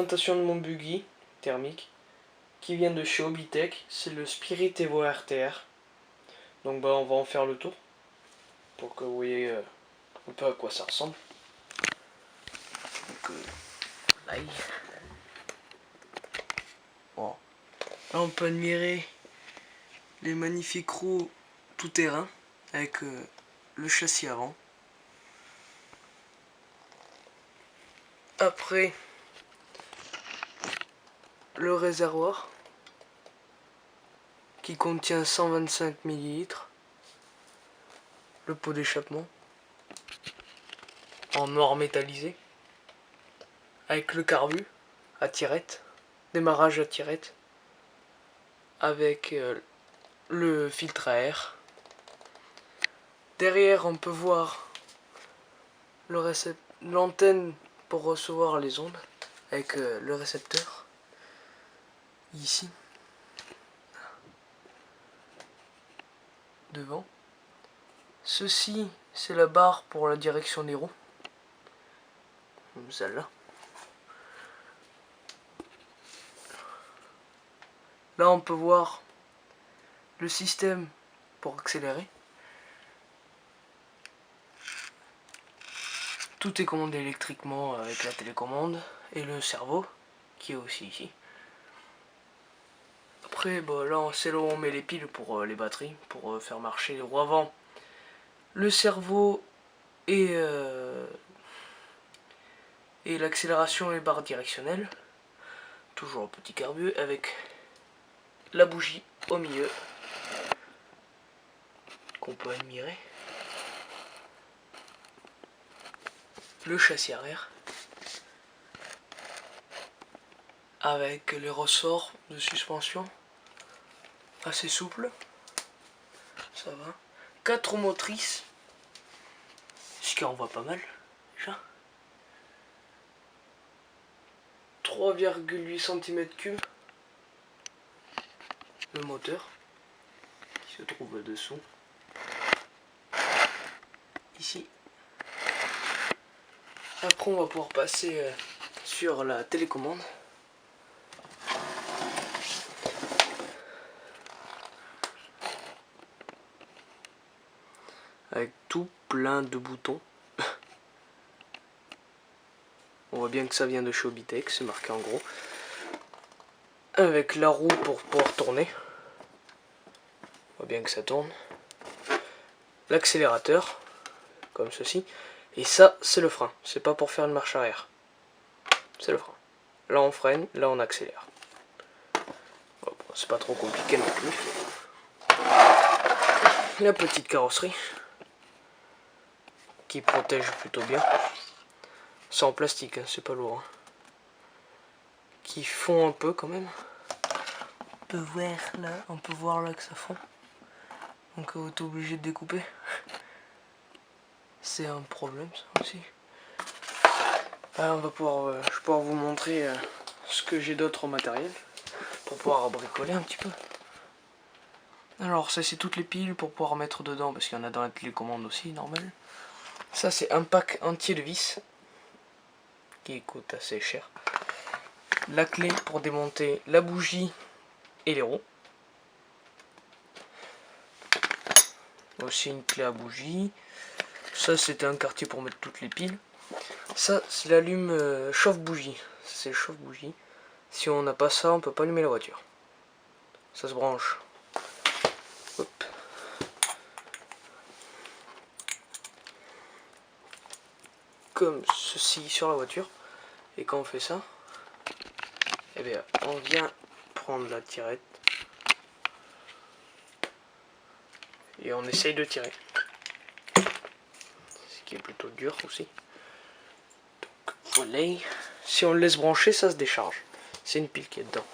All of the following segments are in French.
présentation de mon buggy thermique qui vient de chez Hobbytech. C'est le Spirit Evo RTR. Donc bah on va en faire le tour pour que vous voyez un peu à quoi ça ressemble. Donc bon. Là on peut admirer les magnifiques roues tout terrain avec le châssis avant. Après le réservoir qui contient 125 ml, le pot d'échappement en or métallisé avec le carbu à tirette, démarrage à tirette avec le filtre à air. Derrière on peut voir l'antenne pour recevoir les ondes avec le récepteur ici devant. Ceci c'est la barre pour la direction des roues, comme celle-là. Là on peut voir le système pour accélérer. Tout est commandé électriquement avec la télécommande et le servo qui est aussi ici. Après bah, là c'est là où on met les piles pour les batteries, pour faire marcher les roues avant, le servo et l'accélération et barre directionnelle. Toujours un petit carbu avec la bougie au milieu qu'on peut admirer. Le châssis arrière avec les ressorts de suspension assez souples, ça va. 4 roues motrices, ce qui en va pas mal déjà. 3,8 cm3 le moteur qui se trouve dessous ici. Après on va pouvoir passer sur la télécommande. Avec tout plein de boutons. On voit bien que ça vient de chez Hobbytech, c'est marqué en gros. Avec la roue pour pouvoir tourner. On voit bien que ça tourne. L'accélérateur, comme ceci. Et ça, c'est le frein. C'est pas pour faire une marche arrière. C'est le frein. Là, on freine, là, on accélère. Bon, c'est pas trop compliqué non plus. La petite carrosserie qui protège plutôt bien. C'est en plastique, hein, c'est pas lourd. Hein. Qui fond un peu quand même. On peut voir là que ça fond. Donc on est obligé de découper. C'est un problème ça aussi. On va pouvoir, je vais pouvoir vous montrer ce que j'ai d'autre en matériel pour pouvoir bricoler un petit peu. Alors ça c'est toutes les piles pour pouvoir mettre dedans parce qu'il y en a dans la télécommande aussi normal. Ça c'est un pack entier de vis qui coûte assez cher. La clé pour démonter la bougie et les roues. Aussi une clé à bougie. Ça c'était un quartier pour mettre toutes les piles. Ça c'est l'allume chauffe-bougie. C'est le chauffe-bougie. Si on n'a pas ça, on peut pas allumer la voiture. Ça se branche. Hop. Comme ceci sur la voiture. Et quand on fait ça, eh bien on vient prendre la tirette. Et on essaye de tirer. Ce qui est plutôt dur aussi. Donc voilà. Si on le laisse brancher, ça se décharge. C'est une pile qui est dedans.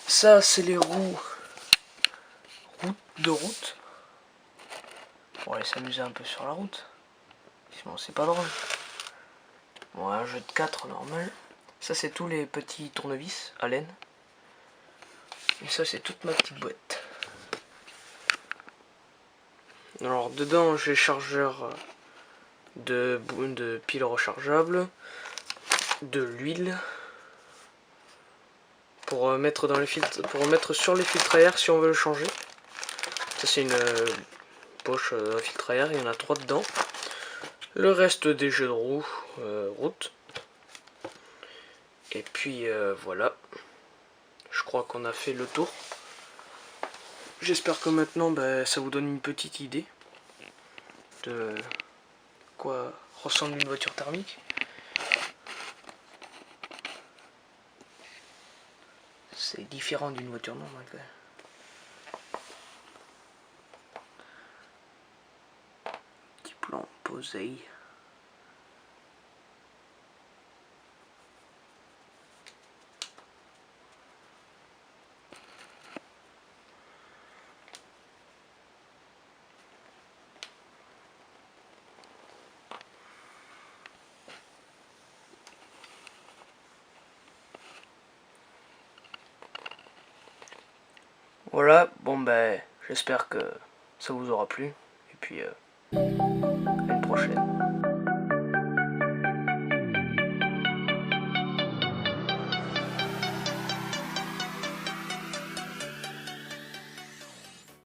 Ça, c'est les roues de route. On va aller s'amuser un peu sur la route. Sinon, c'est pas drôle. Bon, un jeu de 4 normal. Ça, c'est tous les petits tournevis à laine. Et ça, c'est toute ma petite boîte. Alors, dedans, j'ai chargeur de piles rechargeables, de l'huile, pour mettre dans les filtres, pour mettre sur les filtres à air si on veut le changer. Ça c'est une poche à filtre à air, il y en a 3 dedans. Le reste des jeux de roues, route. Et puis voilà, je crois qu'on a fait le tour. J'espère que maintenant ça vous donne une petite idée de quoi ressemble une voiture thermique. C'est différent d'une voiture normale quand même. Petit plan posé. Voilà, bon j'espère que ça vous aura plu. Et puis à une prochaine.